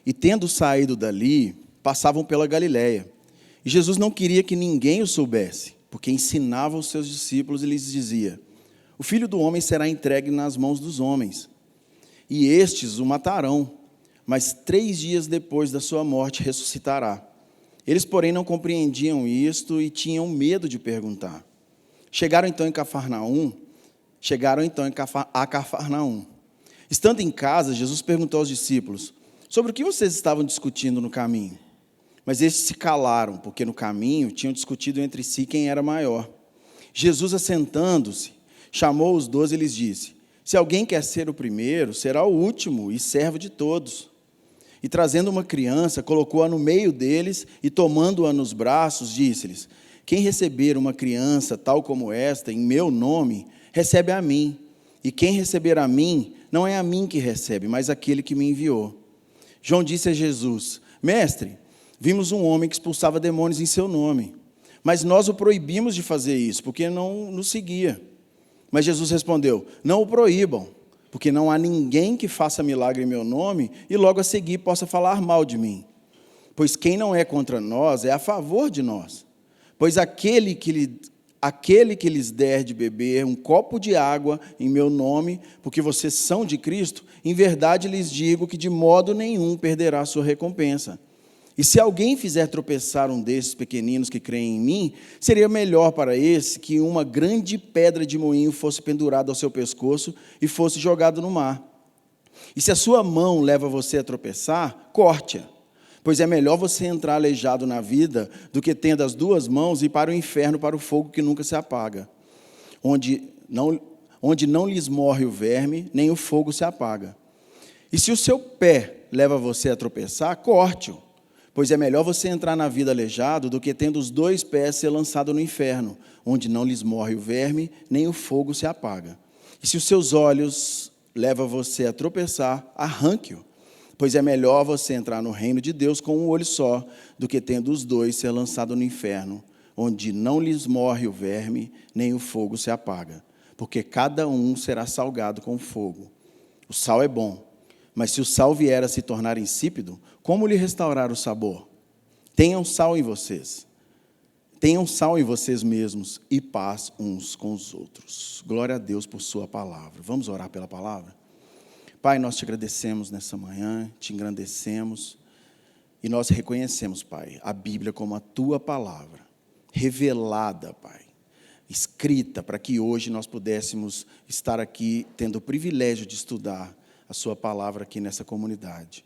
E tendo saído dali, passavam pela Galiléia. E Jesus não queria que ninguém o soubesse, porque ensinava os seus discípulos e lhes dizia: o Filho do Homem será entregue nas mãos dos homens, e estes o matarão, mas 3 dias depois da sua morte ressuscitará. Eles, porém, não compreendiam isto e tinham medo de perguntar. Chegaram então a Cafarnaum. Estando em casa, Jesus perguntou aos discípulos: sobre o que vocês estavam discutindo no caminho? Mas estes se calaram, porque no caminho tinham discutido entre si quem era maior. Jesus, assentando-se, chamou os 12 e lhes disse: se alguém quer ser o primeiro, será o último e servo de todos. E trazendo uma criança, colocou-a no meio deles e, tomando-a nos braços, disse-lhes: quem receber uma criança tal como esta, em meu nome, recebe a mim. E quem receber a mim, não é a mim que recebe, mas aquele que me enviou. João disse a Jesus: mestre, vimos um homem que expulsava demônios em seu nome, mas nós o proibimos de fazer isso, porque não nos seguia. Mas Jesus respondeu: não o proíbam, porque não há ninguém que faça milagre em meu nome e logo a seguir possa falar mal de mim. Pois quem não é contra nós é a favor de nós. Pois aquele que lhes der de beber um copo de água em meu nome, porque vocês são de Cristo, em verdade lhes digo que de modo nenhum perderá a sua recompensa. E se alguém fizer tropeçar um desses pequeninos que creem em mim, seria melhor para esse que uma grande pedra de moinho fosse pendurada ao seu pescoço e fosse jogado no mar. E se a sua mão leva você a tropeçar, corte-a, pois é melhor você entrar aleijado na vida do que tendo as 2 mãos e ir para o inferno, para o fogo que nunca se apaga, onde não lhes morre o verme, nem o fogo se apaga. E se o seu pé leva você a tropeçar, corte-o, pois é melhor você entrar na vida aleijado do que tendo os 2 pés ser lançado no inferno, onde não lhes morre o verme, nem o fogo se apaga. E se os seus olhos levam você a tropeçar, arranque-o, pois é melhor você entrar no reino de Deus com um olho só, do que tendo os 2 ser lançado no inferno, onde não lhes morre o verme, nem o fogo se apaga, porque cada um será salgado com fogo. O sal é bom, mas se o sal vier a se tornar insípido, como lhe restaurar o sabor? Tenham sal em vocês mesmos e paz uns com os outros. Glória a Deus por sua palavra. Vamos orar pela palavra? Pai, nós te agradecemos nessa manhã, te engrandecemos e nós reconhecemos, Pai, a Bíblia como a tua palavra, revelada, Pai, escrita para que hoje nós pudéssemos estar aqui tendo o privilégio de estudar a sua palavra aqui nessa comunidade.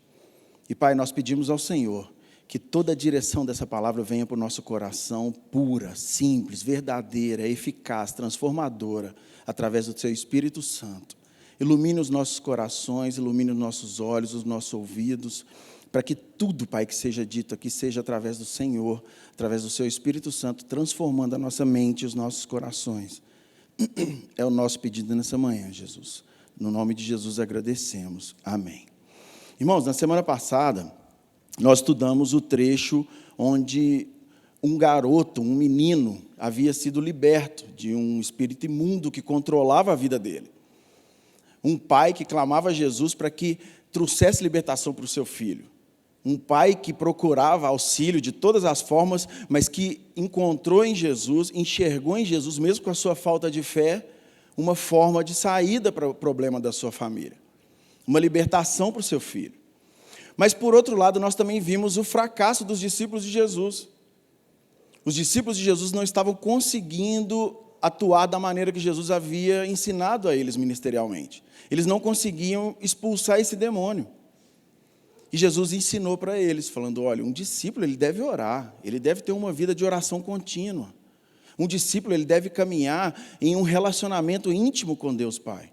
E, Pai, nós pedimos ao Senhor que toda a direção dessa palavra venha para o nosso coração pura, simples, verdadeira, eficaz, transformadora, através do Seu Espírito Santo. Ilumine os nossos corações, ilumine os nossos olhos, os nossos ouvidos, para que tudo, Pai, que seja dito aqui seja através do Senhor, através do Seu Espírito Santo, transformando a nossa mente e os nossos corações. É o nosso pedido nessa manhã, Jesus. No nome de Jesus agradecemos. Amém. Irmãos, na semana passada, nós estudamos o trecho onde um garoto, um menino, havia sido liberto de um espírito imundo que controlava a vida dele. Um pai que clamava a Jesus para que trouxesse libertação para o seu filho. Um pai que procurava auxílio de todas as formas, mas que encontrou em Jesus, enxergou em Jesus, mesmo com a sua falta de fé, uma forma de saída para o problema da sua família. Uma libertação para o seu filho. Mas, por outro lado, nós também vimos o fracasso dos discípulos de Jesus. Os discípulos de Jesus não estavam conseguindo atuar da maneira que Jesus havia ensinado a eles ministerialmente. Eles não conseguiam expulsar esse demônio. E Jesus ensinou para eles, falando: olha, um discípulo ele deve orar, ele deve ter uma vida de oração contínua. Um discípulo ele deve caminhar em um relacionamento íntimo com Deus Pai.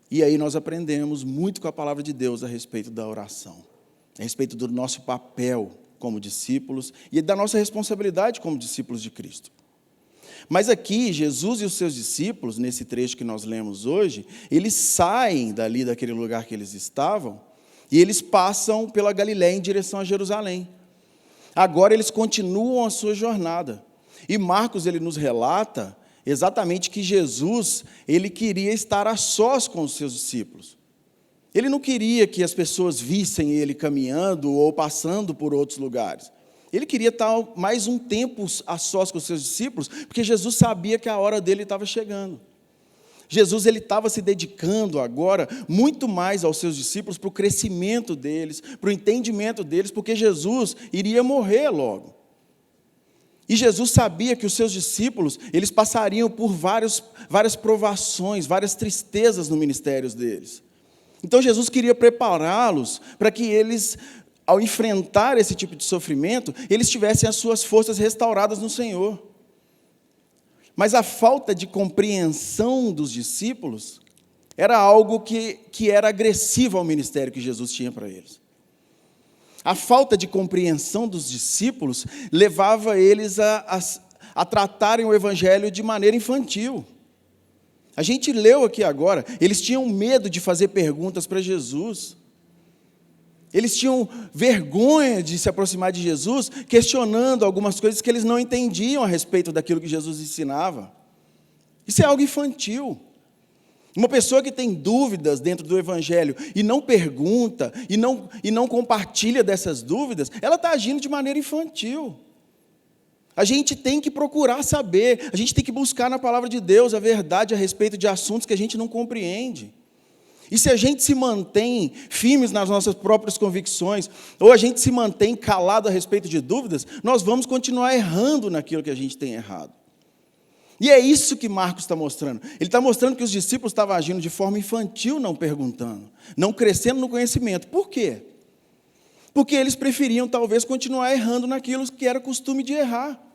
E aí nós aprendemos muito com a palavra de Deus a respeito da oração, a respeito do nosso papel como discípulos e da nossa responsabilidade como discípulos de Cristo. Mas aqui, Jesus e os seus discípulos, nesse trecho que nós lemos hoje, eles saem daquele lugar que eles estavam, e eles passam pela Galiléia em direção a Jerusalém. Agora eles continuam a sua jornada. E Marcos ele nos relata exatamente que Jesus ele queria estar a sós com os seus discípulos. Ele não queria que as pessoas vissem ele caminhando ou passando por outros lugares. Ele queria estar mais um tempo a sós com os seus discípulos, porque Jesus sabia que a hora dele estava chegando. Jesus ele estava se dedicando agora muito mais aos seus discípulos para o crescimento deles, para o entendimento deles, porque Jesus iria morrer logo. E Jesus sabia que os seus discípulos, eles passariam por várias provações, várias tristezas no ministério deles. Então Jesus queria prepará-los para que eles, ao enfrentar esse tipo de sofrimento, eles tivessem as suas forças restauradas no Senhor. Mas a falta de compreensão dos discípulos era algo que era agressivo ao ministério que Jesus tinha para eles. A falta de compreensão dos discípulos levava eles a tratarem o evangelho de maneira infantil. A gente leu aqui agora, eles tinham medo de fazer perguntas para Jesus. Eles tinham vergonha de se aproximar de Jesus, questionando algumas coisas que eles não entendiam a respeito daquilo que Jesus ensinava. Isso é algo infantil. Uma pessoa que tem dúvidas dentro do evangelho e não pergunta, e não compartilha dessas dúvidas, ela está agindo de maneira infantil. A gente tem que procurar saber, a gente tem que buscar na palavra de Deus a verdade a respeito de assuntos que a gente não compreende. E se a gente se mantém firmes nas nossas próprias convicções, ou a gente se mantém calado a respeito de dúvidas, nós vamos continuar errando naquilo que a gente tem errado. E é isso que Marcos está mostrando. Ele está mostrando que os discípulos estavam agindo de forma infantil, não perguntando, não crescendo no conhecimento. Por quê? Porque eles preferiam, talvez, continuar errando naquilo que era costume de errar.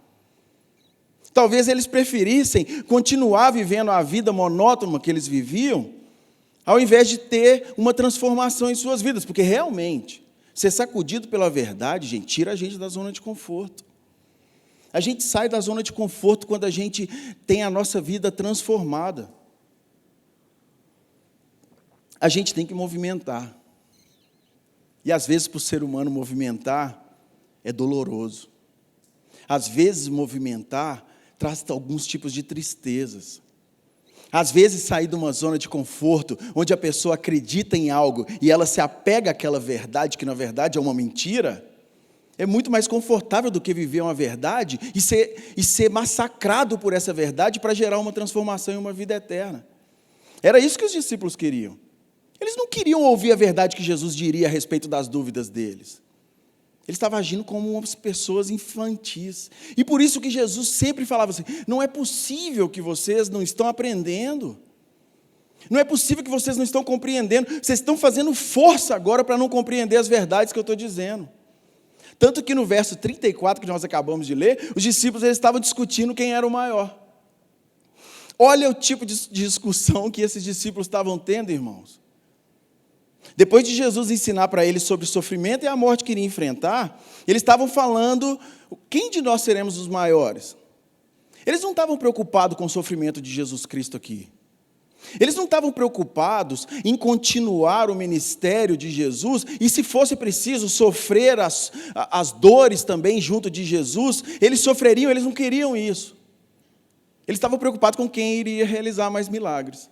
Talvez eles preferissem continuar vivendo a vida monótona que eles viviam, ao invés de ter uma transformação em suas vidas. Porque, realmente, ser sacudido pela verdade, gente, tira a gente da zona de conforto. A gente sai da zona de conforto quando a gente tem a nossa vida transformada. A gente tem que movimentar. E, às vezes, para o ser humano movimentar, é doloroso. Às vezes, movimentar traz alguns tipos de tristezas. Às vezes, sair de uma zona de conforto, onde a pessoa acredita em algo e ela se apega àquela verdade, que na verdade é uma mentira, é muito mais confortável do que viver uma verdade e ser massacrado por essa verdade para gerar uma transformação em uma vida eterna. Era isso que os discípulos queriam. Eles não queriam ouvir a verdade que Jesus diria a respeito das dúvidas deles. Ele estava agindo como umas pessoas infantis. E por isso que Jesus sempre falava assim, não é possível que vocês não estão aprendendo. Não é possível que vocês não estão compreendendo. Vocês estão fazendo força agora para não compreender as verdades que eu estou dizendo. Tanto que no verso 34, que nós acabamos de ler, os discípulos eles estavam discutindo quem era o maior. Olha o tipo de discussão que esses discípulos estavam tendo, irmãos. Depois de Jesus ensinar para eles sobre o sofrimento e a morte que iria enfrentar, eles estavam falando, quem de nós seremos os maiores? Eles não estavam preocupados com o sofrimento de Jesus Cristo aqui. Eles não estavam preocupados em continuar o ministério de Jesus, e se fosse preciso sofrer as dores também junto de Jesus, eles sofreriam, eles não queriam isso. Eles estavam preocupados com quem iria realizar mais milagres.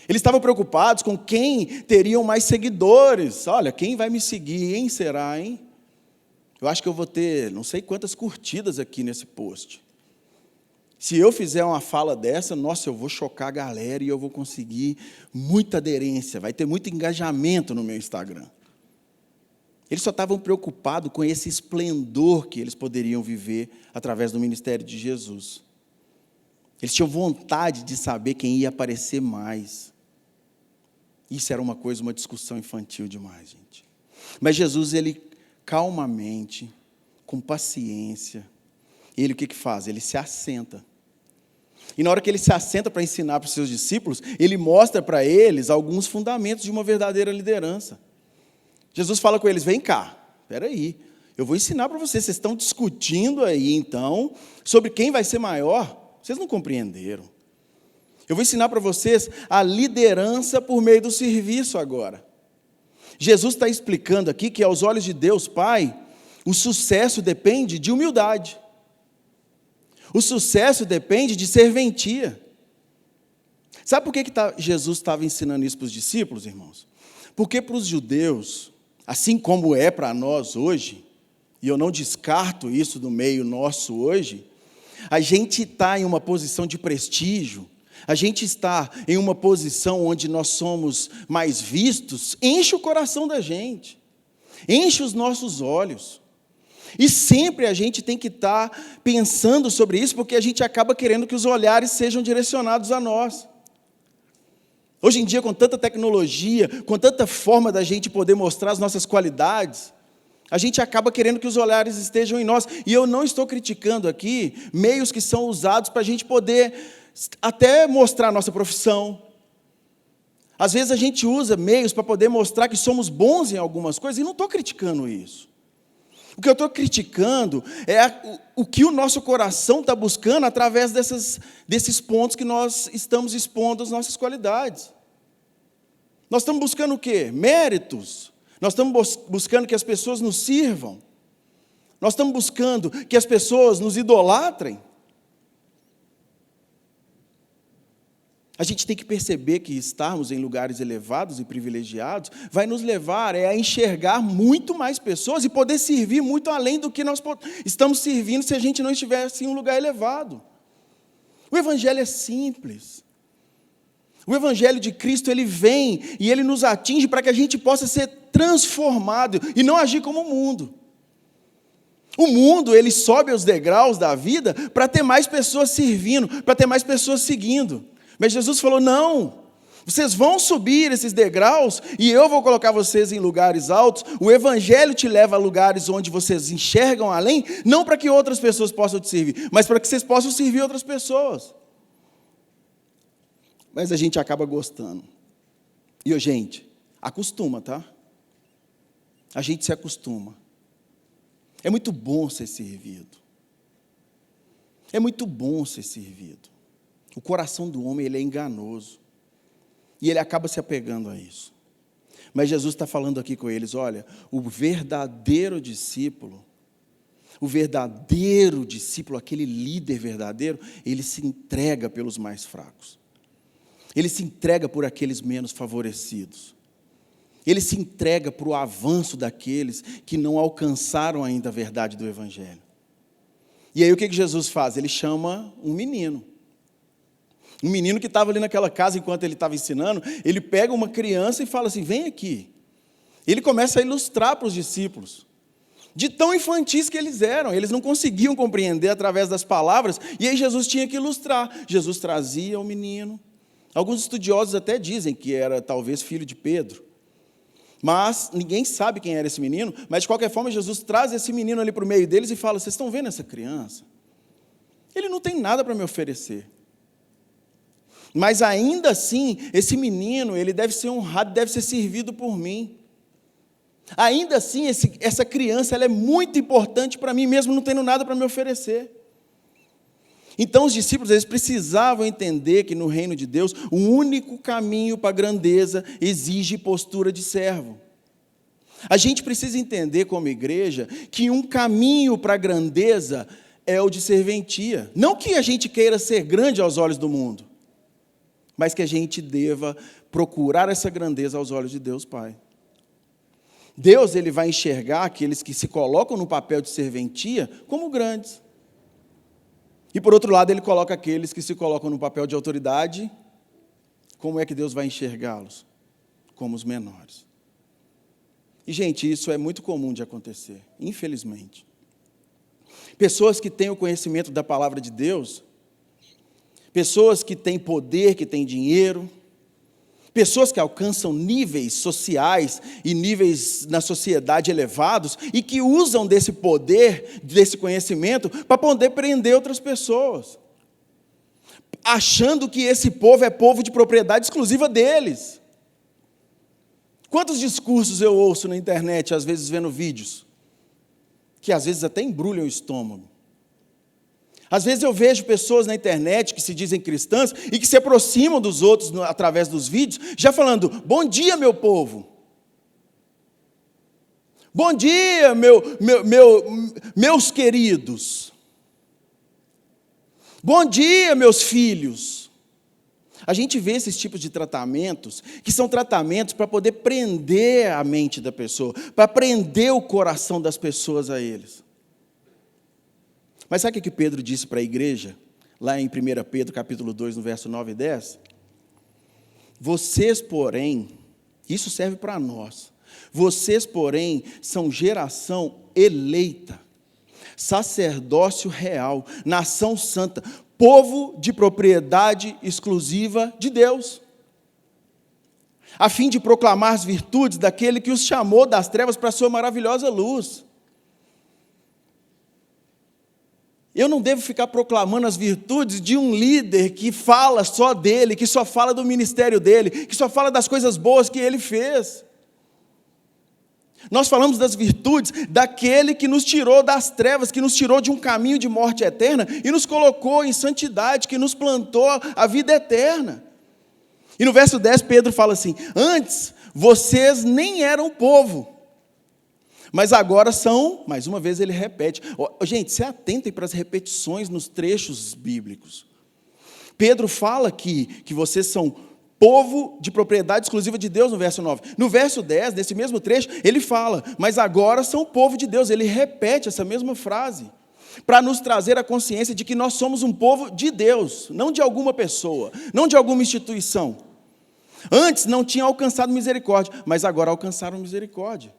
Eles estavam preocupados com quem teriam mais seguidores. Olha, quem vai me seguir, hein? Será, hein? Eu acho que eu vou ter não sei quantas curtidas aqui nesse post. Se eu fizer uma fala dessa, nossa, eu vou chocar a galera e eu vou conseguir muita aderência, vai ter muito engajamento no meu Instagram. Eles só estavam preocupados com esse esplendor que eles poderiam viver através do ministério de Jesus. Eles tinham vontade de saber quem ia aparecer mais. Isso era uma discussão infantil demais, gente. Mas Jesus, ele calmamente, com paciência, ele o que faz? Ele se assenta. E na hora que ele se assenta para ensinar para os seus discípulos, ele mostra para eles alguns fundamentos de uma verdadeira liderança. Jesus fala com eles, vem cá, espera aí, eu vou ensinar para vocês estão discutindo aí então, sobre quem vai ser maior, vocês não compreenderam. Eu vou ensinar para vocês a liderança por meio do serviço agora. Jesus está explicando aqui que aos olhos de Deus Pai, o sucesso depende de humildade. O sucesso depende de serventia. Sabe por que Jesus estava ensinando isso para os discípulos, irmãos? Porque para os judeus, assim como é para nós hoje, e eu não descarto isso do meio nosso hoje, a gente está em uma posição de prestígio, a gente está em uma posição onde nós somos mais vistos, enche o coração da gente, enche os nossos olhos. E sempre a gente tem que estar pensando sobre isso, porque a gente acaba querendo que os olhares sejam direcionados a nós. Hoje em dia, com tanta tecnologia, com tanta forma da gente poder mostrar as nossas qualidades, a gente acaba querendo que os olhares estejam em nós. E eu não estou criticando aqui meios que são usados para a gente poder até mostrar a nossa profissão. Às vezes a gente usa meios para poder mostrar que somos bons em algumas coisas, e não estou criticando isso. O que eu estou criticando é o que o nosso coração está buscando através desses pontos que nós estamos expondo as nossas qualidades. Nós estamos buscando o quê? Méritos. Nós estamos buscando que as pessoas nos sirvam. Nós estamos buscando que as pessoas nos idolatrem. A gente tem que perceber que estarmos em lugares elevados e privilegiados vai nos levar a enxergar muito mais pessoas e poder servir muito além do que nós estamos servindo se a gente não estivesse em um lugar elevado. O Evangelho é simples. O Evangelho de Cristo, ele vem e ele nos atinge para que a gente possa ser transformado e não agir como o mundo. O mundo, ele sobe os degraus da vida para ter mais pessoas servindo, para ter mais pessoas seguindo. Mas Jesus falou, não, vocês vão subir esses degraus e eu vou colocar vocês em lugares altos. O Evangelho te leva a lugares onde vocês enxergam além, não para que outras pessoas possam te servir, mas para que vocês possam servir outras pessoas. Mas a gente acaba gostando. E, gente, acostuma, tá? A gente se acostuma. É muito bom ser servido. É muito bom ser servido. O coração do homem, ele é enganoso. E ele acaba se apegando a isso. Mas Jesus está falando aqui com eles, olha, o verdadeiro discípulo, aquele líder verdadeiro, ele se entrega pelos mais fracos. Ele se entrega por aqueles menos favorecidos. Ele se entrega para o avanço daqueles que não alcançaram ainda a verdade do Evangelho. E aí o que Jesus faz? Ele chama um menino. Um menino que estava ali naquela casa enquanto ele estava ensinando, ele pega uma criança e fala assim, vem aqui. Ele começa a ilustrar para os discípulos. De tão infantis que eles eram, eles não conseguiam compreender através das palavras, e aí Jesus tinha que ilustrar. Jesus trazia o menino. Alguns estudiosos até dizem que era talvez filho de Pedro. Mas ninguém sabe quem era esse menino, mas de qualquer forma Jesus traz esse menino ali para o meio deles e fala, vocês estão vendo essa criança? Ele não tem nada para me oferecer. Mas ainda assim, esse menino, ele deve ser honrado, deve ser servido por mim. Ainda assim, essa criança, ela é muito importante para mim, mesmo não tendo nada para me oferecer. Então, os discípulos, eles precisavam entender que no reino de Deus, o único caminho para a grandeza exige postura de servo. A gente precisa entender como igreja que um caminho para a grandeza é o de serventia. Não que a gente queira ser grande aos olhos do mundo, mas que a gente deva procurar essa grandeza aos olhos de Deus Pai. Deus, ele vai enxergar aqueles que se colocam no papel de serventia como grandes. E, por outro lado, ele coloca aqueles que se colocam no papel de autoridade, como é que Deus vai enxergá-los? Como os menores. E, gente, isso é muito comum de acontecer, infelizmente. Pessoas que têm o conhecimento da palavra de Deus, pessoas que têm poder, que têm dinheiro, pessoas que alcançam níveis sociais e níveis na sociedade elevados e que usam desse poder, desse conhecimento, para poder prender outras pessoas, achando que esse povo é povo de propriedade exclusiva deles. Quantos discursos eu ouço na internet, às vezes vendo vídeos, que às vezes até embrulham o estômago. Às vezes eu vejo pessoas na internet que se dizem cristãs e que se aproximam dos outros através dos vídeos, já falando, bom dia, meu povo. Bom dia, meus queridos. Bom dia, meus filhos. A gente vê esses tipos de tratamentos, que são tratamentos para poder prender a mente da pessoa, para prender o coração das pessoas a eles. Mas sabe o que Pedro disse para a igreja, lá em 1 Pedro, capítulo 2, no verso 9 e 10? Vocês, porém, isso serve para nós, vocês, porém, são geração eleita, sacerdócio real, nação santa, povo de propriedade exclusiva de Deus, a fim de proclamar as virtudes daquele que os chamou das trevas para a sua maravilhosa luz. Eu não devo ficar proclamando as virtudes de um líder que fala só dele, que só fala do ministério dele, que só fala das coisas boas que ele fez. Nós falamos das virtudes daquele que nos tirou das trevas, que nos tirou de um caminho de morte eterna e nos colocou em santidade, que nos plantou a vida eterna. E no verso 10 Pedro fala assim: antes vocês nem eram povo, mas agora são, mais uma vez ele repete. Gente, se atentem para as repetições nos trechos bíblicos. Pedro fala que vocês são povo de propriedade exclusiva de Deus, no verso 9. No verso 10, nesse mesmo trecho, ele fala, mas agora são povo de Deus. Ele repete essa mesma frase, para nos trazer a consciência de que nós somos um povo de Deus, não de alguma pessoa, não de alguma instituição. Antes não tinham alcançado misericórdia, mas agora alcançaram misericórdia.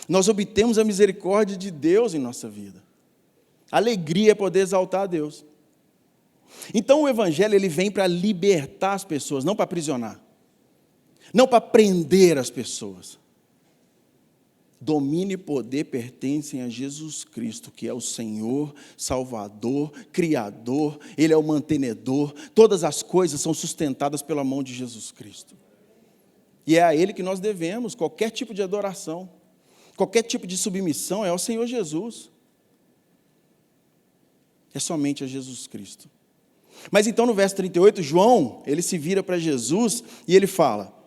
Nós obtemos a misericórdia de Deus em nossa vida. Alegria é poder exaltar a Deus. Então o Evangelho ele vem para libertar as pessoas, não para aprisionar, não para prender as pessoas. Domínio e poder pertencem a Jesus Cristo, que é o Senhor, Salvador, Criador, Ele é o mantenedor, todas as coisas são sustentadas pela mão de Jesus Cristo. E é a Ele que nós devemos qualquer tipo de adoração, qualquer tipo de submissão é ao Senhor Jesus. É somente a Jesus Cristo. Mas então no verso 38, João, ele se vira para Jesus e ele fala: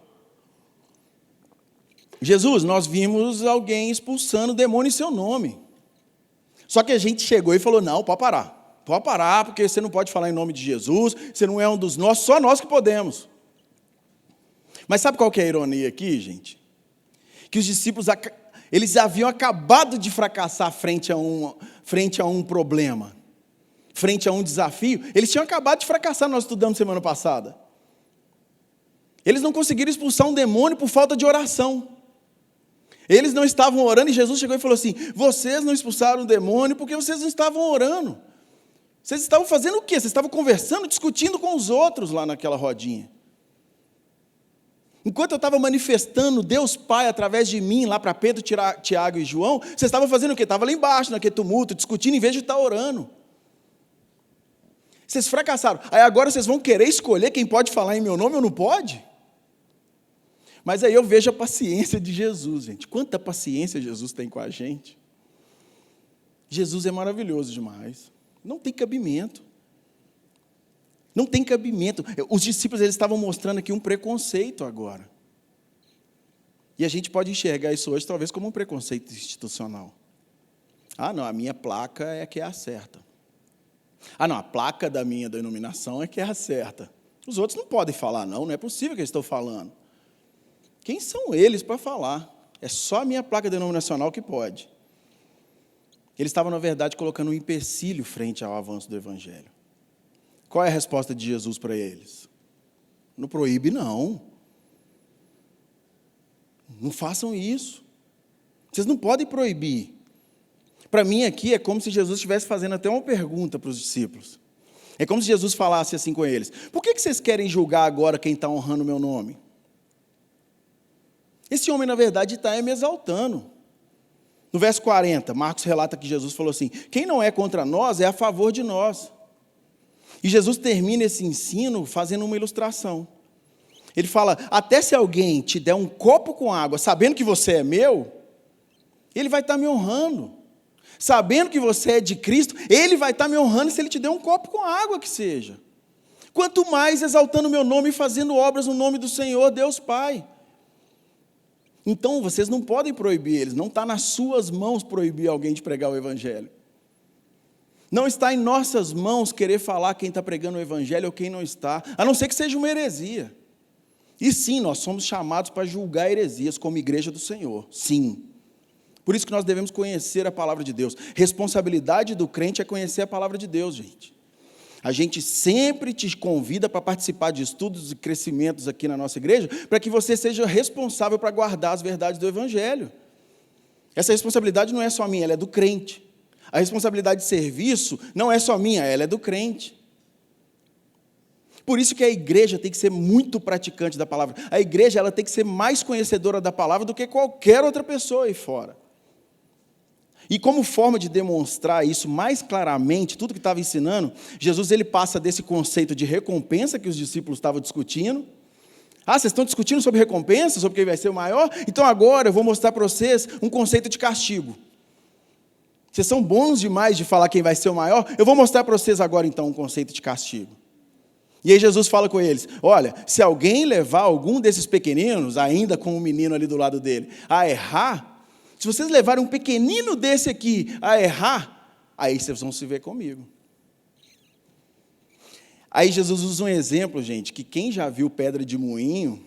Jesus, nós vimos alguém expulsando o demônio em seu nome. Só que a gente chegou e falou, não, pode parar, porque você não pode falar em nome de Jesus, você não é um dos nossos, só nós que podemos. Mas sabe qual que é a ironia aqui, gente? Que os discípulos, eles haviam acabado de fracassar frente a um problema, frente a um desafio. Eles tinham acabado de fracassar, nós estudamos semana passada. Eles não conseguiram expulsar um demônio por falta de oração. Eles não estavam orando e Jesus chegou e falou assim, vocês não expulsaram o demônio porque vocês não estavam orando. Vocês estavam fazendo o quê? Vocês estavam conversando, discutindo com os outros lá naquela rodinha. Enquanto eu estava manifestando Deus Pai através de mim, lá para Pedro, Tiago e João, vocês estavam fazendo o quê? Estavam lá embaixo, naquele tumulto, discutindo, em vez de estar orando. Vocês fracassaram. Aí agora vocês vão querer escolher quem pode falar em meu nome ou não pode? Mas aí eu vejo a paciência de Jesus, gente. Quanta paciência Jesus tem com a gente. Jesus é maravilhoso demais. Não tem cabimento. Não tem cabimento. Os discípulos eles estavam mostrando aqui um preconceito agora. E a gente pode enxergar isso hoje talvez como um preconceito institucional. Ah, não, a minha placa é que é a certa. Ah, não, a placa da minha denominação é que é a certa. Os outros não podem falar, não é possível que eles estão falando. Quem são eles para falar? É só a minha placa denominacional que pode. Eles estavam, na verdade, colocando um empecilho frente ao avanço do Evangelho. Qual é a resposta de Jesus para eles? Não proíbe, não. Não façam isso. Vocês não podem proibir. Para mim aqui é como se Jesus estivesse fazendo até uma pergunta para os discípulos. É como se Jesus falasse assim com eles. Por que vocês querem julgar agora quem está honrando o meu nome? Esse homem, na verdade, está me exaltando. No verso 40, Marcos relata que Jesus falou assim, quem não é contra nós é a favor de nós. E Jesus termina esse ensino fazendo uma ilustração. Ele fala, até se alguém te der um copo com água, sabendo que você é meu, ele vai estar me honrando. Sabendo que você é de Cristo, ele vai estar me honrando se ele te der um copo com água que seja. Quanto mais exaltando o meu nome e fazendo obras no nome do Senhor, Deus Pai. Então, vocês não podem proibir eles, não está nas suas mãos proibir alguém de pregar o Evangelho. Não está em nossas mãos querer falar quem está pregando o evangelho ou quem não está, a não ser que seja uma heresia. E sim, nós somos chamados para julgar heresias como igreja do Senhor, sim. Por isso que nós devemos conhecer a palavra de Deus. Responsabilidade do crente é conhecer a palavra de Deus, gente. A gente sempre te convida para participar de estudos e crescimentos aqui na nossa igreja, para que você seja responsável para guardar as verdades do evangelho. Essa responsabilidade não é só minha, ela é do crente. A responsabilidade de serviço não é só minha, ela é do crente. Por isso que a igreja tem que ser muito praticante da palavra. A igreja ela tem que ser mais conhecedora da palavra do que qualquer outra pessoa aí fora. E como forma de demonstrar isso mais claramente, tudo que estava ensinando, Jesus ele passa desse conceito de recompensa que os discípulos estavam discutindo. Ah, vocês estão discutindo sobre recompensa, sobre quem vai ser o maior? Então agora eu vou mostrar para vocês um conceito de castigo. Vocês são bons demais de falar quem vai ser o maior, eu vou mostrar para vocês agora então um conceito de castigo. E aí Jesus fala com eles, olha, se alguém levar algum desses pequeninos, ainda com um menino ali do lado dele, a errar, se vocês levarem um pequenino desse aqui a errar, aí vocês vão se ver comigo. Aí Jesus usa um exemplo, gente, que quem já viu pedra de moinho,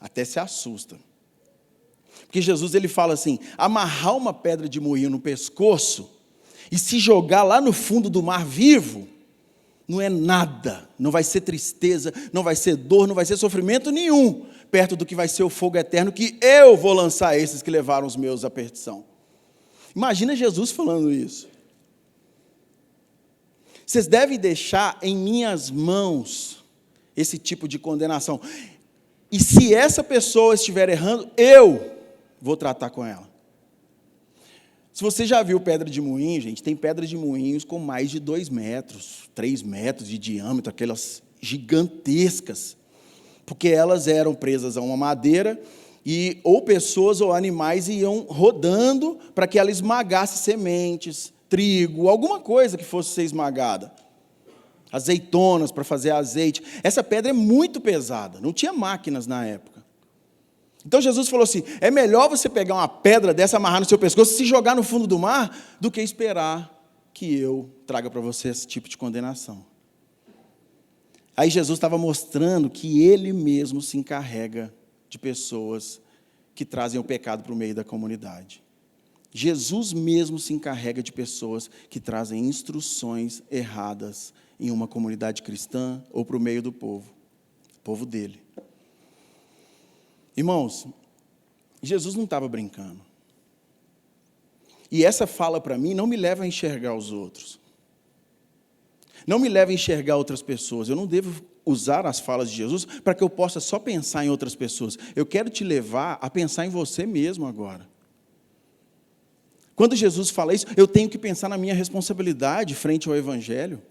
até se assusta. Porque Jesus ele fala assim, amarrar uma pedra de moinho no pescoço e se jogar lá no fundo do mar vivo, não é nada, não vai ser tristeza, não vai ser dor, não vai ser sofrimento nenhum, perto do que vai ser o fogo eterno que eu vou lançar a esses que levaram os meus à perdição. Imagina Jesus falando isso. Vocês devem deixar em minhas mãos esse tipo de condenação. E se essa pessoa estiver errando, eu vou tratar com ela. Se você já viu pedra de moinho, gente, tem pedra de moinhos com mais de 2 metros, 3 metros de diâmetro, aquelas gigantescas, porque elas eram presas a uma madeira e ou pessoas ou animais iam rodando para que ela esmagasse sementes, trigo, alguma coisa que fosse ser esmagada. Azeitonas para fazer azeite. Essa pedra é muito pesada, não tinha máquinas na época. Então Jesus falou assim, é melhor você pegar uma pedra dessa, amarrar no seu pescoço, se jogar no fundo do mar, do que esperar que eu traga para você esse tipo de condenação. Aí Jesus estava mostrando que Ele mesmo se encarrega de pessoas que trazem o pecado para o meio da comunidade. Jesus mesmo se encarrega de pessoas que trazem instruções erradas em uma comunidade cristã ou para o meio do povo dele. Irmãos, Jesus não estava brincando. E essa fala para mim não me leva a enxergar os outros. Não me leva a enxergar outras pessoas. Eu não devo usar as falas de Jesus para que eu possa só pensar em outras pessoas. Eu quero te levar a pensar em você mesmo agora. Quando Jesus fala isso, eu tenho que pensar na minha responsabilidade frente ao Evangelho.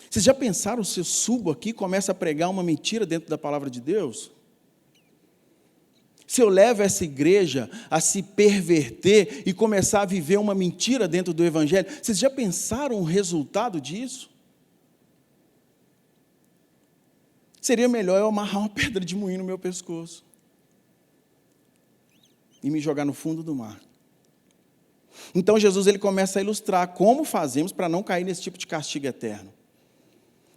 Vocês já pensaram se eu subo aqui e começo a pregar uma mentira dentro da palavra de Deus? Se eu levo essa igreja a se perverter e começar a viver uma mentira dentro do Evangelho, vocês já pensaram o resultado disso? Seria melhor eu amarrar uma pedra de moinho no meu pescoço e me jogar no fundo do mar. Então Jesus ele começa a ilustrar como fazemos para não cair nesse tipo de castigo eterno.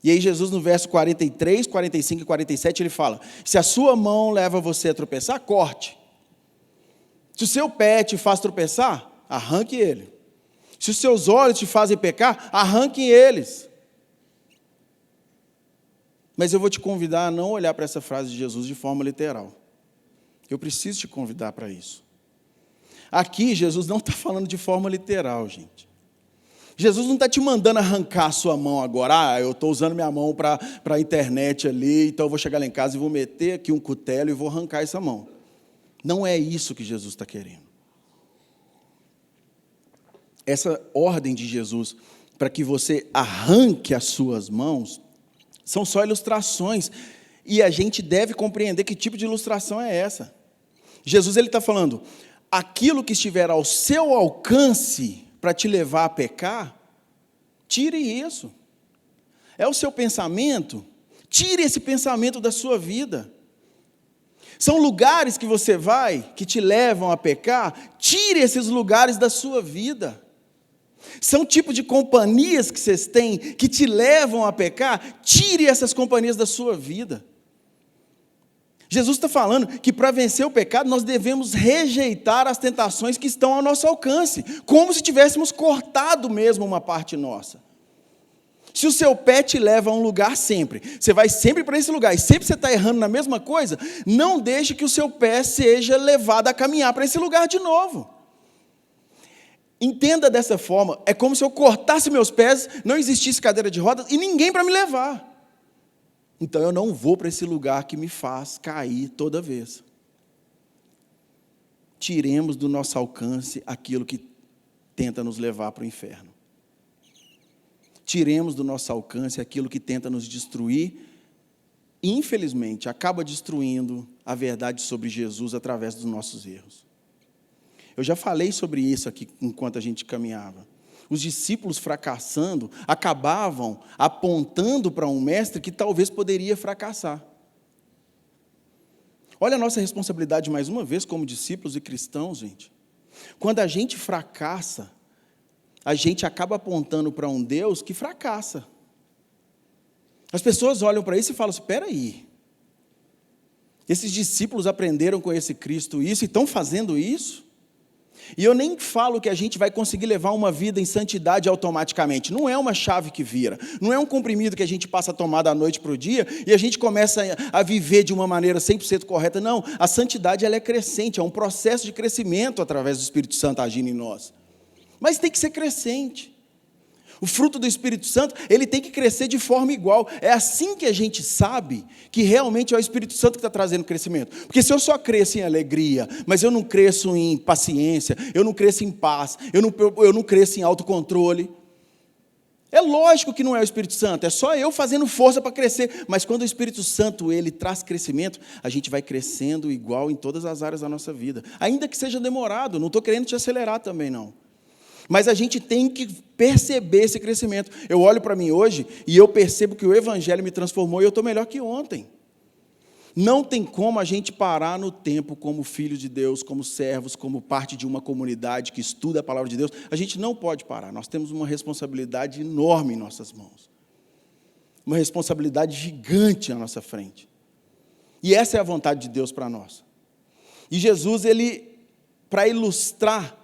E aí Jesus no verso 43, 45 e 47 ele fala, se a sua mão leva você a tropeçar, corte. Se o seu pé te faz tropeçar, arranque ele. Se os seus olhos te fazem pecar, arranquem eles. Mas eu vou te convidar a não olhar para essa frase de Jesus de forma literal. Eu preciso te convidar para isso. Aqui Jesus não está falando de forma literal, gente. Jesus não está te mandando arrancar a sua mão agora. Eu estou usando minha mão para a internet ali, então eu vou chegar lá em casa e vou meter aqui um cutelo e vou arrancar essa mão. Não é isso que Jesus está querendo. Essa ordem de Jesus para que você arranque as suas mãos são só ilustrações. E a gente deve compreender que tipo de ilustração é essa. Jesus ele está falando, aquilo que estiver ao seu alcance para te levar a pecar, tire isso. É o seu pensamento? Tire esse pensamento da sua vida. São lugares que você vai, que te levam a pecar, tire esses lugares da sua vida. São tipos de companhias que vocês têm que te levam a pecar. Tire essas companhias da sua vida. Jesus está falando que para vencer o pecado nós devemos rejeitar as tentações que estão ao nosso alcance, como se tivéssemos cortado mesmo uma parte nossa. Se o seu pé te leva a um lugar sempre, você vai sempre para esse lugar, e sempre você está errando na mesma coisa, não deixe que o seu pé seja levado a caminhar para esse lugar de novo. Entenda dessa forma, é como se eu cortasse meus pés, não existisse cadeira de rodas e ninguém para me levar. Então eu não vou para esse lugar que me faz cair toda vez. Tiremos do nosso alcance aquilo que tenta nos levar para o inferno. Tiremos do nosso alcance aquilo que tenta nos destruir e, infelizmente, acaba destruindo a verdade sobre Jesus através dos nossos erros. Eu já falei sobre isso aqui enquanto a gente caminhava. Os discípulos fracassando acabavam apontando para um mestre que talvez poderia fracassar. Olha a nossa responsabilidade mais uma vez como discípulos e cristãos, gente. Quando a gente fracassa, a gente acaba apontando para um Deus que fracassa. As pessoas olham para isso e falam assim, espera aí, esses discípulos aprenderam com esse Cristo isso e estão fazendo isso? E eu nem falo que a gente vai conseguir levar uma vida em santidade automaticamente. Não é uma chave que vira. Não é um comprimido que a gente passa a tomar da noite para o dia e a gente começa a viver de uma maneira 100% correta. Não, a santidade ela é crescente, é um processo de crescimento através do Espírito Santo agindo em nós. Mas tem que ser crescente. O fruto do Espírito Santo, ele tem que crescer de forma igual. É assim que a gente sabe que realmente é o Espírito Santo que está trazendo crescimento. Porque se eu só cresço em alegria, mas eu não cresço em paciência, eu não cresço em paz, eu não cresço em autocontrole, é lógico que não é o Espírito Santo, é só eu fazendo força para crescer. Mas quando o Espírito Santo ele traz crescimento, a gente vai crescendo igual em todas as áreas da nossa vida. Ainda que seja demorado, não estou querendo te acelerar também não. Mas a gente tem que perceber esse crescimento. Eu olho para mim hoje e eu percebo que o Evangelho me transformou e eu estou melhor que ontem. Não tem como a gente parar no tempo como filhos de Deus, como servos, como parte de uma comunidade que estuda a palavra de Deus. A gente não pode parar. Nós temos uma responsabilidade enorme em nossas mãos. Uma responsabilidade gigante na nossa frente. E essa é a vontade de Deus para nós. E Jesus, ele, para ilustrar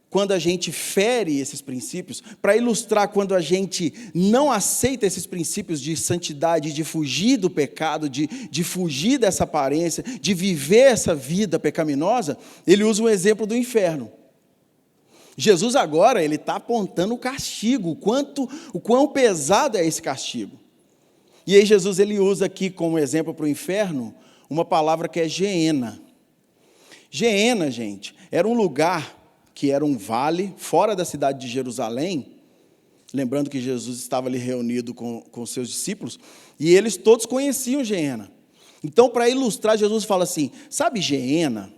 quando a gente fere esses princípios, para ilustrar quando a gente não aceita esses princípios de santidade, de fugir do pecado, de fugir dessa aparência, de viver essa vida pecaminosa, ele usa um exemplo do inferno. Jesus agora, ele está apontando o castigo, o quão pesado é esse castigo. E aí Jesus, ele usa aqui como exemplo para o inferno, uma palavra que é Geena. Geena, gente, era um lugar que era um vale, fora da cidade de Jerusalém, lembrando que Jesus estava ali reunido com os seus discípulos, e eles todos conheciam Geena. Então, para ilustrar, Jesus fala assim, sabe Geena,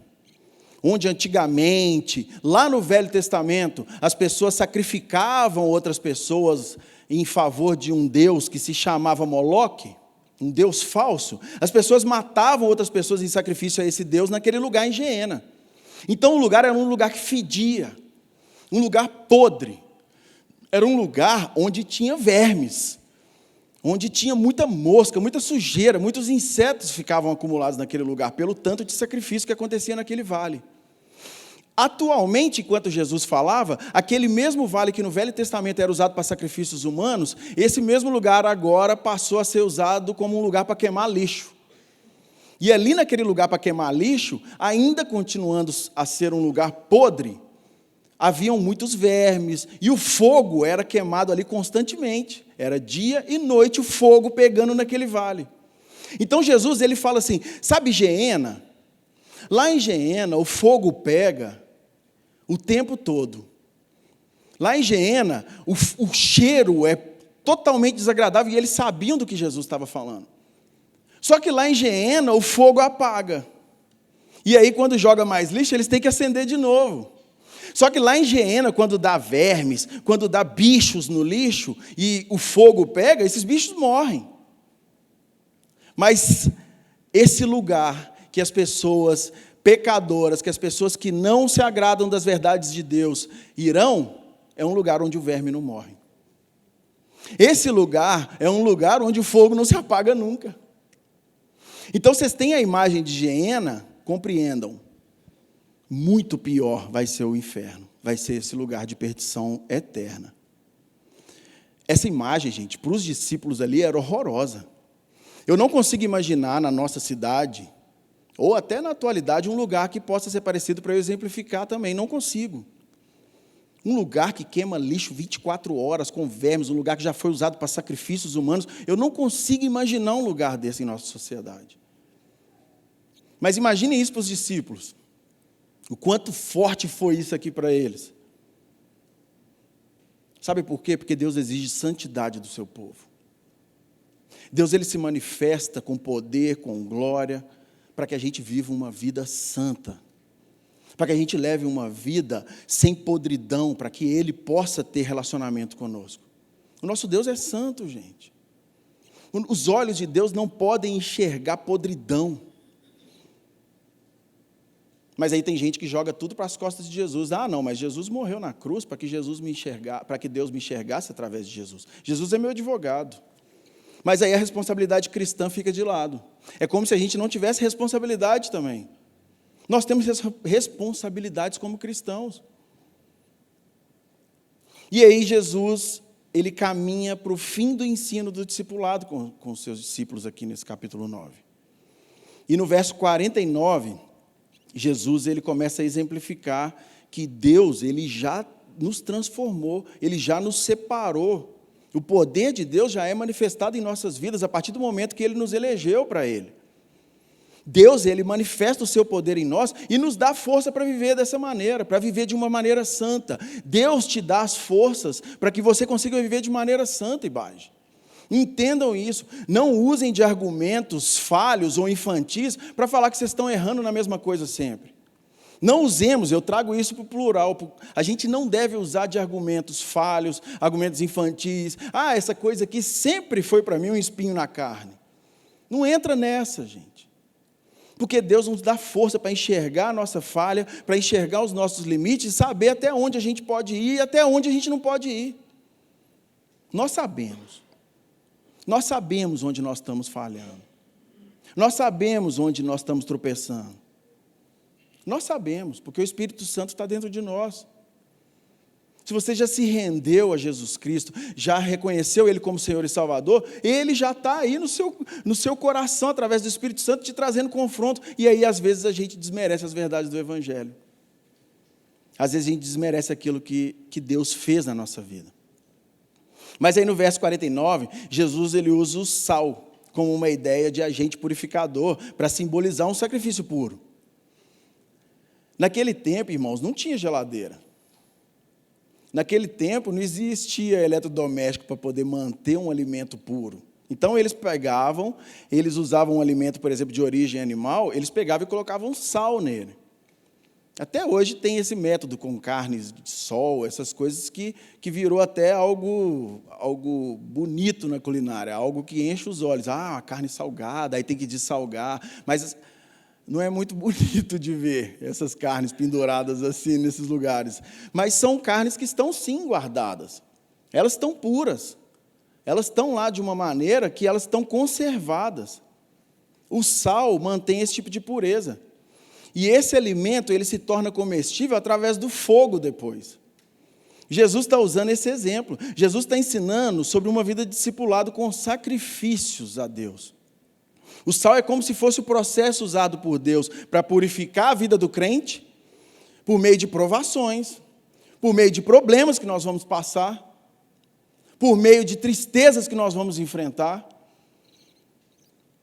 onde antigamente, lá no Velho Testamento, as pessoas sacrificavam outras pessoas em favor de um deus que se chamava Moloque, um deus falso, as pessoas matavam outras pessoas em sacrifício a esse deus naquele lugar em Geena. Então o lugar era um lugar que fedia, um lugar podre, era um lugar onde tinha vermes, onde tinha muita mosca, muita sujeira, muitos insetos ficavam acumulados naquele lugar, pelo tanto de sacrifício que acontecia naquele vale. Atualmente, enquanto Jesus falava, aquele mesmo vale que no Velho Testamento era usado para sacrifícios humanos, esse mesmo lugar agora passou a ser usado como um lugar para queimar lixo. E ali naquele lugar para queimar lixo, ainda continuando a ser um lugar podre, haviam muitos vermes, e o fogo era queimado ali constantemente. Era dia e noite o fogo pegando naquele vale. Então Jesus, ele fala assim, sabe Geena? Lá em Geena o fogo pega o tempo todo. Lá em Geena o cheiro é totalmente desagradável, e eles sabiam do que Jesus estava falando. Só que lá em Geena o fogo apaga. E aí quando joga mais lixo, eles têm que acender de novo. Só que lá em Geena, quando dá vermes, quando dá bichos no lixo, e o fogo pega, esses bichos morrem. Mas esse lugar que as pessoas pecadoras, que as pessoas que não se agradam das verdades de Deus irão, é um lugar onde o verme não morre. Esse lugar é um lugar onde o fogo não se apaga nunca. Então, vocês têm a imagem de Geena, compreendam, muito pior vai ser o inferno, vai ser esse lugar de perdição eterna. Essa imagem, gente, para os discípulos ali era horrorosa. Eu não consigo imaginar na nossa cidade, ou até na atualidade, um lugar que possa ser parecido para eu exemplificar também, não consigo. Um lugar que queima lixo 24 horas, com vermes, um lugar que já foi usado para sacrifícios humanos. Eu não consigo imaginar um lugar desse em nossa sociedade. Mas imaginem isso para os discípulos. O quanto forte foi isso aqui para eles. Sabe por quê? Porque Deus exige santidade do seu povo. Deus ele se manifesta com poder, com glória, para que a gente viva uma vida santa. Para que a gente leve uma vida sem podridão, para que Ele possa ter relacionamento conosco. O nosso Deus é santo, gente. Os olhos de Deus não podem enxergar podridão. Mas aí tem gente que joga tudo para as costas de Jesus. Ah, não, mas Jesus morreu na cruz para que Deus me enxergasse através de Jesus. Jesus é meu advogado. Mas aí a responsabilidade cristã fica de lado. É como se a gente não tivesse responsabilidade também. Nós temos responsabilidades como cristãos. E aí Jesus, ele caminha para o fim do ensino do discipulado com os seus discípulos aqui nesse capítulo 9. E no verso 49, Jesus ele começa a exemplificar que Deus ele já nos transformou, ele já nos separou. O poder de Deus já é manifestado em nossas vidas a partir do momento que Ele nos elegeu para Ele. Deus, Ele manifesta o seu poder em nós e nos dá força para viver dessa maneira, para viver de uma maneira santa. Deus te dá as forças para que você consiga viver de maneira santa, Ibage. Entendam isso. Não usem de argumentos falhos ou infantis para falar que vocês estão errando na mesma coisa sempre. Não usemos, eu trago isso para o plural, a gente não deve usar de argumentos falhos, argumentos infantis. Ah, essa coisa aqui sempre foi para mim um espinho na carne. Não entra nessa, gente. Porque Deus nos dá força para enxergar a nossa falha, para enxergar os nossos limites e saber até onde a gente pode ir e até onde a gente não pode ir. Nós sabemos. Nós sabemos onde nós estamos falhando. Nós sabemos onde nós estamos tropeçando. Nós sabemos, porque o Espírito Santo está dentro de nós. Se você já se rendeu a Jesus Cristo, já reconheceu Ele como Senhor e Salvador, Ele já está aí no seu coração, através do Espírito Santo, te trazendo confronto. E aí, às vezes, a gente desmerece as verdades do Evangelho. Às vezes, a gente desmerece aquilo que Deus fez na nossa vida. Mas aí, no verso 49, Jesus ele usa o sal como uma ideia de agente purificador, para simbolizar um sacrifício puro. Naquele tempo, irmãos, não tinha geladeira. Naquele tempo, não existia eletrodoméstico para poder manter um alimento puro. Então, eles usavam um alimento, por exemplo, de origem animal, eles pegavam e colocavam sal nele. Até hoje tem esse método com carnes de sol, essas coisas que virou até algo bonito na culinária, algo que enche os olhos. Ah, a carne salgada, aí tem que dessalgar, mas não é muito bonito de ver essas carnes penduradas assim nesses lugares. Mas são carnes que estão sim guardadas. Elas estão puras. Elas estão lá de uma maneira que elas estão conservadas. O sal mantém esse tipo de pureza. E esse alimento ele se torna comestível através do fogo depois. Jesus está usando esse exemplo. Jesus está ensinando sobre uma vida de discipulado com sacrifícios a Deus. O sal é como se fosse o processo usado por Deus para purificar a vida do crente, por meio de provações, por meio de problemas que nós vamos passar, por meio de tristezas que nós vamos enfrentar.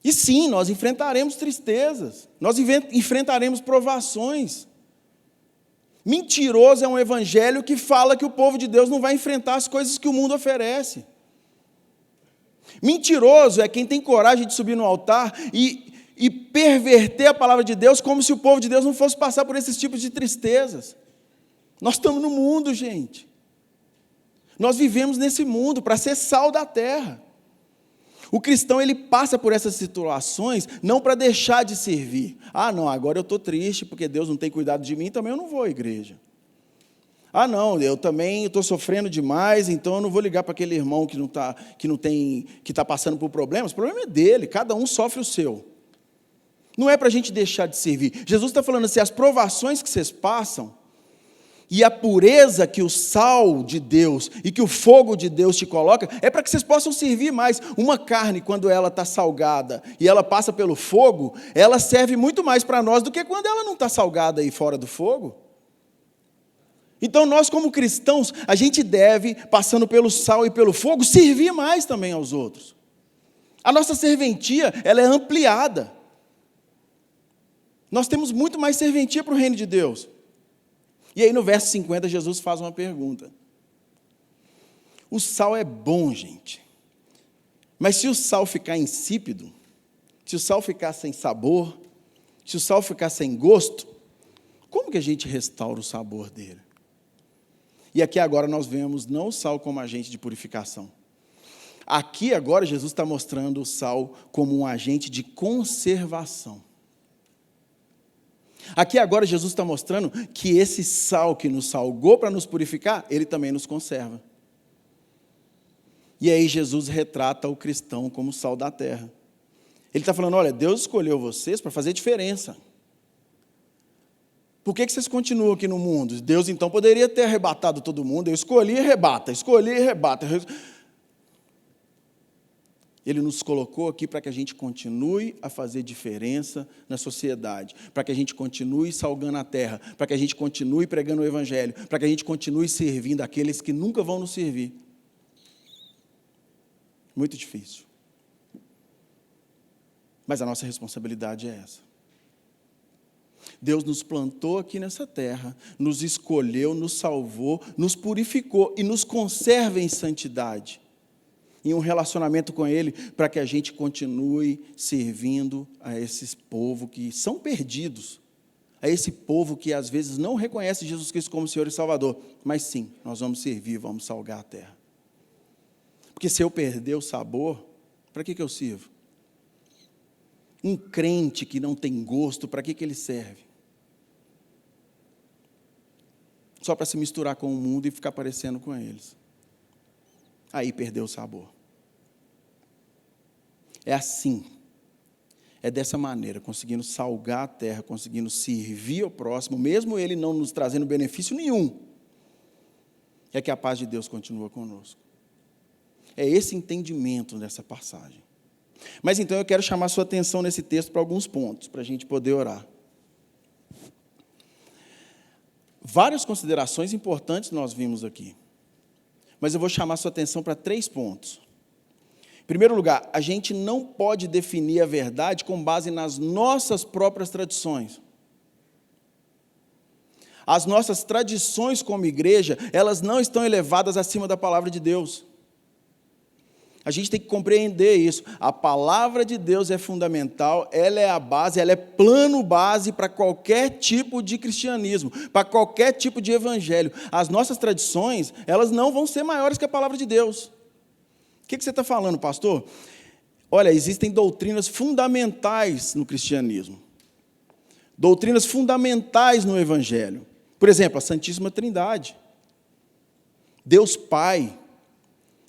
E sim, nós enfrentaremos tristezas, nós enfrentaremos provações. Mentiroso é um evangelho que fala que o povo de Deus não vai enfrentar as coisas que o mundo oferece. Mentiroso é quem tem coragem de subir no altar e perverter a palavra de Deus como se o povo de Deus não fosse passar por esses tipos de tristezas. Nós estamos no mundo, gente. Nós vivemos nesse mundo para ser sal da terra. O cristão, ele passa por essas situações não para deixar de servir. Ah, não, agora eu estou triste porque Deus não tem cuidado de mim, também eu não vou à igreja. Ah, não, eu também estou sofrendo demais, então eu não vou ligar para aquele irmão que está passando por problemas. O problema é dele, cada um sofre o seu. Não é para a gente deixar de servir. Jesus está falando assim, as provações que vocês passam, e a pureza que o sal de Deus e que o fogo de Deus te coloca, é para que vocês possam servir mais. Uma carne, quando ela está salgada e ela passa pelo fogo, ela serve muito mais para nós do que quando ela não está salgada e fora do fogo. Então nós, como cristãos, a gente deve, passando pelo sal e pelo fogo, servir mais também aos outros. A nossa serventia, ela é ampliada. Nós temos muito mais serventia para o reino de Deus. E aí no verso 50, Jesus faz uma pergunta. O sal é bom, gente. Mas se o sal ficar insípido, se o sal ficar sem sabor, se o sal ficar sem gosto, como que a gente restaura o sabor dele? E aqui agora nós vemos não o sal como agente de purificação. Aqui agora Jesus está mostrando o sal como um agente de conservação. Aqui agora Jesus está mostrando que esse sal que nos salgou para nos purificar, ele também nos conserva. E aí Jesus retrata o cristão como sal da terra. Ele está falando, olha, Deus escolheu vocês para fazer diferença. Por que vocês continuam aqui no mundo? Deus então poderia ter arrebatado todo mundo, eu escolhi e arrebata, escolhi e arrebata. Ele nos colocou aqui para que a gente continue a fazer diferença na sociedade, para que a gente continue salgando a terra, para que a gente continue pregando o evangelho, para que a gente continue servindo aqueles que nunca vão nos servir. Muito difícil. Mas a nossa responsabilidade é essa. Deus nos plantou aqui nessa terra, nos escolheu, nos salvou, nos purificou e nos conserva em santidade, em um relacionamento com Ele, para que a gente continue servindo a esses povos que são perdidos, a esse povo que às vezes não reconhece Jesus Cristo como Senhor e Salvador, mas sim, nós vamos servir, vamos salgar a terra. Porque se eu perder o sabor, para que eu sirvo? Um crente que não tem gosto, para que ele serve? Só para se misturar com o mundo e ficar parecendo com eles. Aí perdeu o sabor. É assim, é dessa maneira, conseguindo salgar a terra, conseguindo servir ao próximo, mesmo ele não nos trazendo benefício nenhum, é que a paz de Deus continua conosco. É esse entendimento dessa passagem. Mas então eu quero chamar a sua atenção nesse texto para alguns pontos, para a gente poder orar. Várias considerações importantes nós vimos aqui, mas eu vou chamar a sua atenção para 3 pontos. Em primeiro lugar, a gente não pode definir a verdade com base nas nossas próprias tradições. As nossas tradições como igreja, elas não estão elevadas acima da palavra de Deus. A gente tem que compreender isso. A palavra de Deus é fundamental, ela é a base, ela é plano base para qualquer tipo de cristianismo, para qualquer tipo de evangelho. As nossas tradições, elas não vão ser maiores que a palavra de Deus. O que você está falando, pastor? Olha, existem doutrinas fundamentais no cristianismo. Doutrinas fundamentais no evangelho. Por exemplo, a Santíssima Trindade. Deus Pai,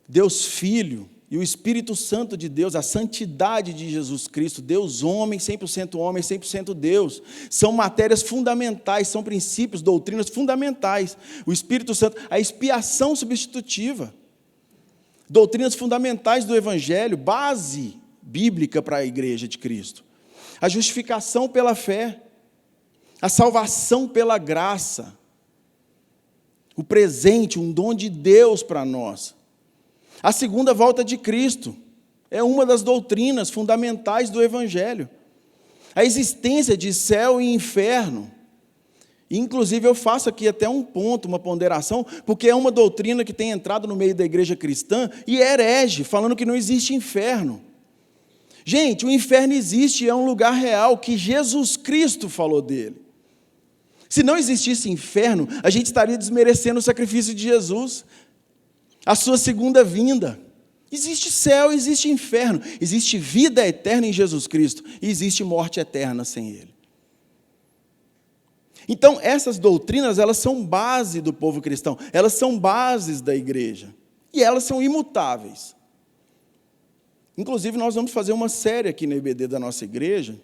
Deus Filho e o Espírito Santo de Deus, a santidade de Jesus Cristo, Deus homem, 100% Deus, são matérias fundamentais, são princípios, doutrinas fundamentais. O Espírito Santo, a expiação substitutiva, doutrinas fundamentais do Evangelho, base bíblica para a igreja de Cristo. A justificação pela fé, a salvação pela graça, o presente, um dom de Deus para nós. A segunda volta de Cristo é uma das doutrinas fundamentais do Evangelho. A existência de céu e inferno. Inclusive, eu faço aqui até um ponto, uma ponderação, porque é uma doutrina que tem entrado no meio da igreja cristã e é herege, falando que não existe inferno. Gente, o inferno existe, é um lugar real que Jesus Cristo falou dele. Se não existisse inferno, a gente estaria desmerecendo o sacrifício de Jesus, a sua segunda vinda. Existe céu, existe inferno, existe vida eterna em Jesus Cristo e existe morte eterna sem Ele. Então, essas doutrinas, elas são base do povo cristão, elas são bases da igreja, e elas são imutáveis. Inclusive, nós vamos fazer uma série aqui na IBD da nossa igreja,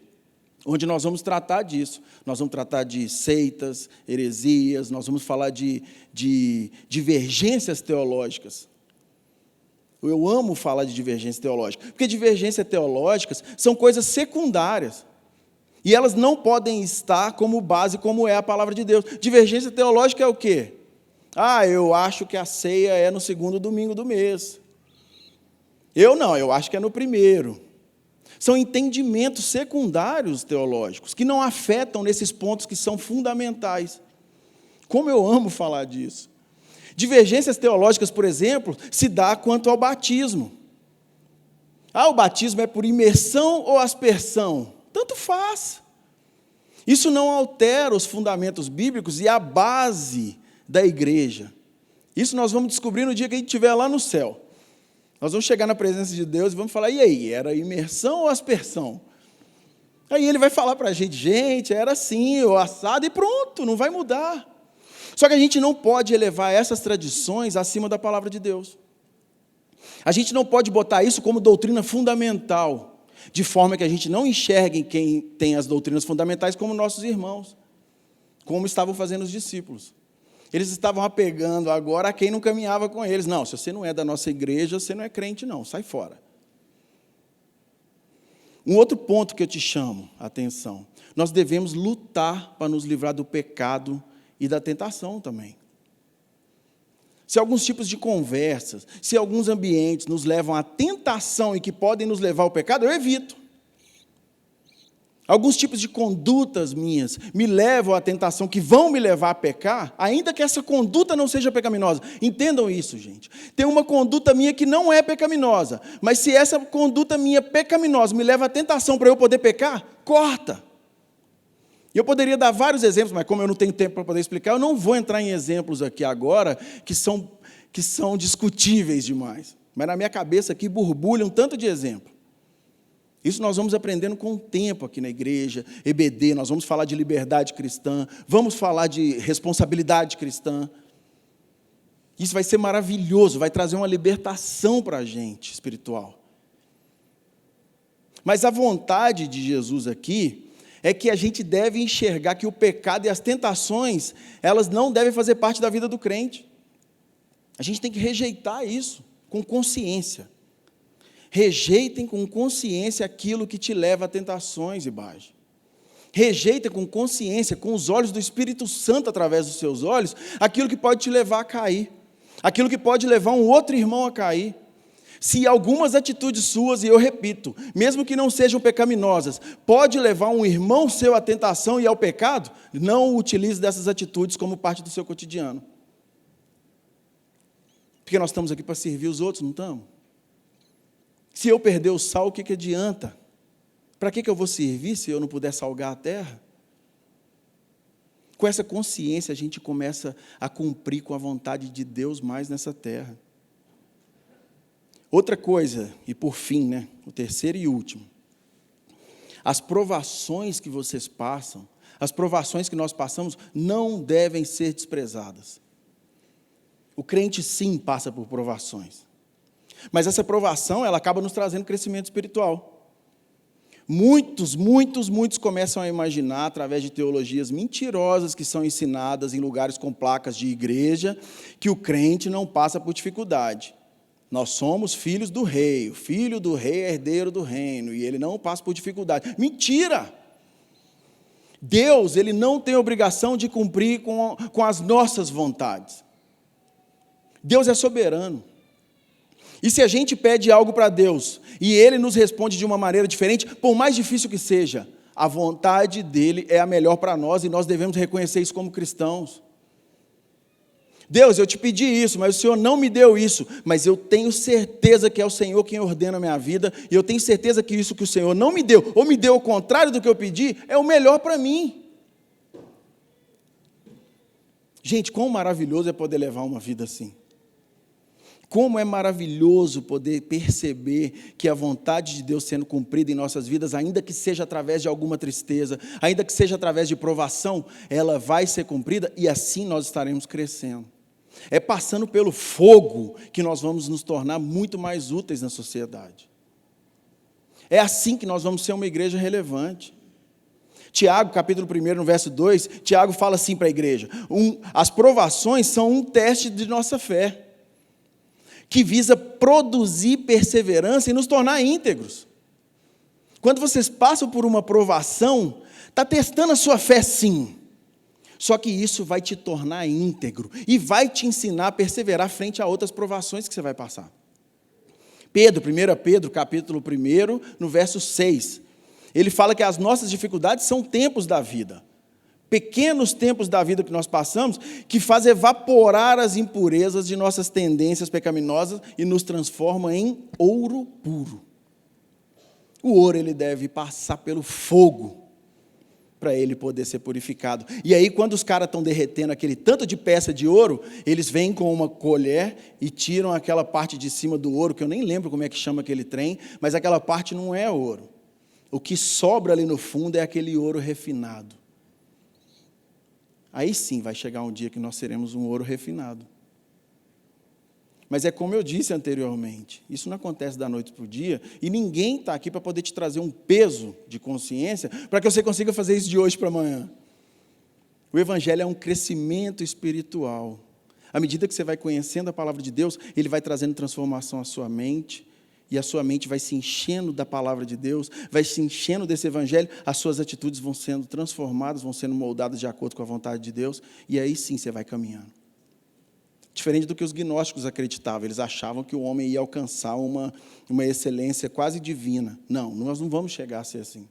onde nós vamos tratar disso. Nós vamos tratar de seitas, heresias, nós vamos falar de divergências teológicas. Eu amo falar de divergência teológica, porque divergências teológicas são coisas secundárias. E elas não podem estar como base, como é a palavra de Deus. Divergência teológica é o quê? Eu acho que a ceia é no segundo domingo do mês. Eu acho que é no primeiro. São entendimentos secundários teológicos, que não afetam nesses pontos que são fundamentais. Como eu amo falar disso. Divergências teológicas, por exemplo, se dá quanto ao batismo. O batismo é por imersão ou aspersão? Tanto faz. Isso não altera os fundamentos bíblicos e a base da igreja. Isso nós vamos descobrir no dia que a gente estiver lá no céu. Nós vamos chegar na presença de Deus e vamos falar, e aí, era imersão ou aspersão? Aí ele vai falar para a gente, era assim, ou assado, e pronto, não vai mudar. Só que a gente não pode elevar essas tradições acima da palavra de Deus. A gente não pode botar isso como doutrina fundamental, de forma que a gente não enxergue quem tem as doutrinas fundamentais como nossos irmãos, como estavam fazendo os discípulos. Eles estavam apegando agora a quem não caminhava com eles. Não, se você não é da nossa igreja, você não é crente não, sai fora. Um outro ponto que eu te chamo a atenção, nós devemos lutar para nos livrar do pecado e da tentação também. Se alguns tipos de conversas, se alguns ambientes nos levam à tentação e que podem nos levar ao pecado, eu evito. Alguns tipos de condutas minhas me levam à tentação, que vão me levar a pecar, ainda que essa conduta não seja pecaminosa. Entendam isso, gente. Tem uma conduta minha que não é pecaminosa, mas se essa conduta minha pecaminosa me leva à tentação para eu poder pecar, corta. E eu poderia dar vários exemplos, mas como eu não tenho tempo para poder explicar, eu não vou entrar em exemplos aqui agora que são discutíveis demais. Mas na minha cabeça aqui borbulha um tanto de exemplo. Isso nós vamos aprendendo com o tempo aqui na igreja, EBD, nós vamos falar de liberdade cristã, vamos falar de responsabilidade cristã. Isso vai ser maravilhoso, vai trazer uma libertação para a gente espiritual. Mas a vontade de Jesus aqui é que a gente deve enxergar que o pecado e as tentações, elas não devem fazer parte da vida do crente. A gente tem que rejeitar isso com consciência. Rejeitem com consciência aquilo que te leva a tentações e baixe. Rejeitem com consciência, com os olhos do Espírito Santo através dos seus olhos, aquilo que pode te levar a cair. Aquilo que pode levar um outro irmão a cair. Se algumas atitudes suas, e eu repito, mesmo que não sejam pecaminosas, pode levar um irmão seu à tentação e ao pecado, não utilize dessas atitudes como parte do seu cotidiano. Porque nós estamos aqui para servir os outros, não estamos? Se eu perder o sal, o que adianta? Para que eu vou servir se eu não puder salgar a terra? Com essa consciência, a gente começa a cumprir com a vontade de Deus mais nessa terra. Outra coisa, e por fim, o terceiro e último. As provações que vocês passam, as provações que nós passamos, não devem ser desprezadas. O crente, sim, passa por provações. Mas essa provação, ela acaba nos trazendo crescimento espiritual. Muitos começam a imaginar, através de teologias mentirosas que são ensinadas em lugares com placas de igreja, que o crente não passa por dificuldade. Nós somos filhos do rei, o filho do rei é herdeiro do reino, e ele não passa por dificuldade. Mentira! Deus, ele não tem obrigação de cumprir com as nossas vontades. Deus é soberano. E se a gente pede algo para Deus, e Ele nos responde de uma maneira diferente, por mais difícil que seja, a vontade dEle é a melhor para nós, e nós devemos reconhecer isso como cristãos. Deus, eu te pedi isso, mas o Senhor não me deu isso, mas eu tenho certeza que é o Senhor quem ordena a minha vida, e eu tenho certeza que isso que o Senhor não me deu, ou me deu o contrário do que eu pedi, é o melhor para mim. Gente, quão maravilhoso é poder levar uma vida assim. Como é maravilhoso poder perceber que a vontade de Deus sendo cumprida em nossas vidas, ainda que seja através de alguma tristeza, ainda que seja através de provação, ela vai ser cumprida e assim nós estaremos crescendo. É passando pelo fogo que nós vamos nos tornar muito mais úteis na sociedade. É assim que nós vamos ser uma igreja relevante. Tiago, capítulo 1, no verso 2, Tiago fala assim para a igreja: as provações são um teste de nossa fé, que visa produzir perseverança e nos tornar íntegros. Quando vocês passam por uma provação, está testando a sua fé sim. Só que isso vai te tornar íntegro e vai te ensinar a perseverar frente a outras provações que você vai passar. 1 Pedro, capítulo 1, no verso 6, ele fala que as nossas dificuldades são tempos da vida. Pequenos tempos da vida que nós passamos, que faz evaporar as impurezas de nossas tendências pecaminosas e nos transforma em ouro puro. O ouro, ele deve passar pelo fogo para ele poder ser purificado. E aí, quando os caras estão derretendo aquele tanto de peça de ouro, eles vêm com uma colher e tiram aquela parte de cima do ouro, que eu nem lembro como é que chama aquele trem, mas aquela parte não é ouro. O que sobra ali no fundo é aquele ouro refinado. Aí sim vai chegar um dia que nós seremos um ouro refinado. Mas é como eu disse anteriormente, isso não acontece da noite para o dia, e ninguém está aqui para poder te trazer um peso de consciência, para que você consiga fazer isso de hoje para amanhã. O Evangelho é um crescimento espiritual. À medida que você vai conhecendo a palavra de Deus, ele vai trazendo transformação à sua mente, e a sua mente vai se enchendo da palavra de Deus, vai se enchendo desse Evangelho, as suas atitudes vão sendo transformadas, vão sendo moldadas de acordo com a vontade de Deus, e aí sim você vai caminhando. Diferente do que os gnósticos acreditavam, eles achavam que o homem ia alcançar uma excelência quase divina. Não, nós não vamos chegar a ser assim.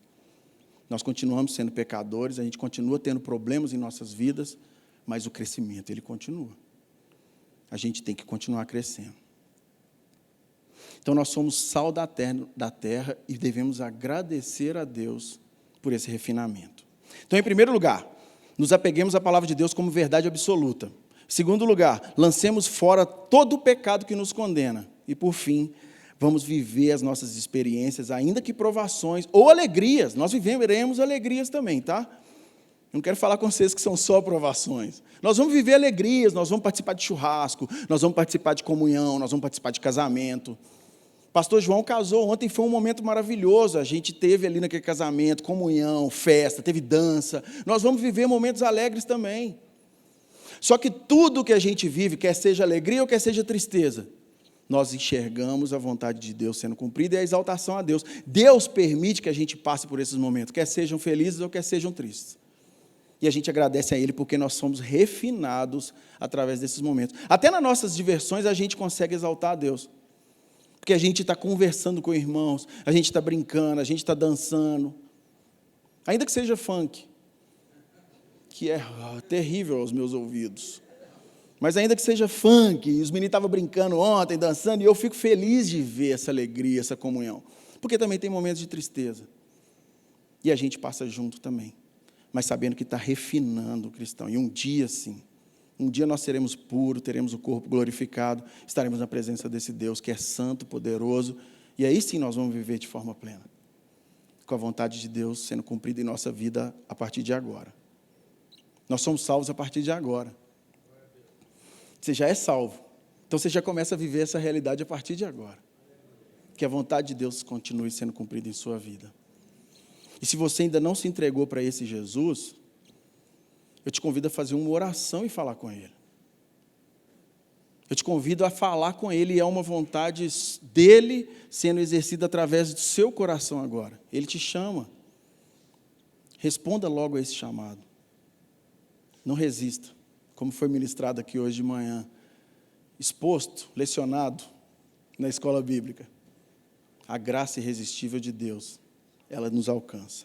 Nós continuamos sendo pecadores, a gente continua tendo problemas em nossas vidas, mas o crescimento, ele continua. A gente tem que continuar crescendo. Então, nós somos sal da terra e devemos agradecer a Deus por esse refinamento. Então, em primeiro lugar, nos apeguemos à palavra de Deus como verdade absoluta. Em segundo lugar, lancemos fora todo o pecado que nos condena. E, por fim, vamos viver as nossas experiências, ainda que provações ou alegrias. Nós viveremos alegrias também, tá? Eu não quero falar com vocês que são só provações. Nós vamos viver alegrias, nós vamos participar de churrasco, nós vamos participar de comunhão, nós vamos participar de casamento. Pastor João casou ontem, foi um momento maravilhoso. A gente teve ali naquele casamento, comunhão, festa, teve dança. Nós vamos viver momentos alegres também. Só que tudo que a gente vive, quer seja alegria ou quer seja tristeza, nós enxergamos a vontade de Deus sendo cumprida e a exaltação a Deus. Deus permite que a gente passe por esses momentos, quer sejam felizes ou quer sejam tristes. E a gente agradece a Ele porque nós somos refinados através desses momentos. Até nas nossas diversões a gente consegue exaltar a Deus. Porque a gente está conversando com irmãos, a gente está brincando, a gente está dançando. Ainda que seja funk, que é terrível aos meus ouvidos. Mas ainda que seja funk, e os meninos estavam brincando ontem, dançando, e eu fico feliz de ver essa alegria, essa comunhão. Porque também tem momentos de tristeza. E a gente passa junto também. Mas sabendo que está refinando o cristão. E um dia, sim, um dia nós seremos puros, teremos o corpo glorificado, estaremos na presença desse Deus que é santo, poderoso, e aí sim nós vamos viver de forma plena, com a vontade de Deus sendo cumprida em nossa vida a partir de agora. Nós somos salvos a partir de agora. Você já é salvo, então você já começa a viver essa realidade a partir de agora. Que a vontade de Deus continue sendo cumprida em sua vida. E se você ainda não se entregou para esse Jesus, eu te convido a fazer uma oração e falar com Ele. Eu te convido a falar com Ele, e é uma vontade dEle sendo exercida através do seu coração agora. Ele te chama. Responda logo a esse chamado. Não resista, como foi ministrado aqui hoje de manhã, exposto, lecionado na escola bíblica. A graça irresistível de Deus, ela nos alcança.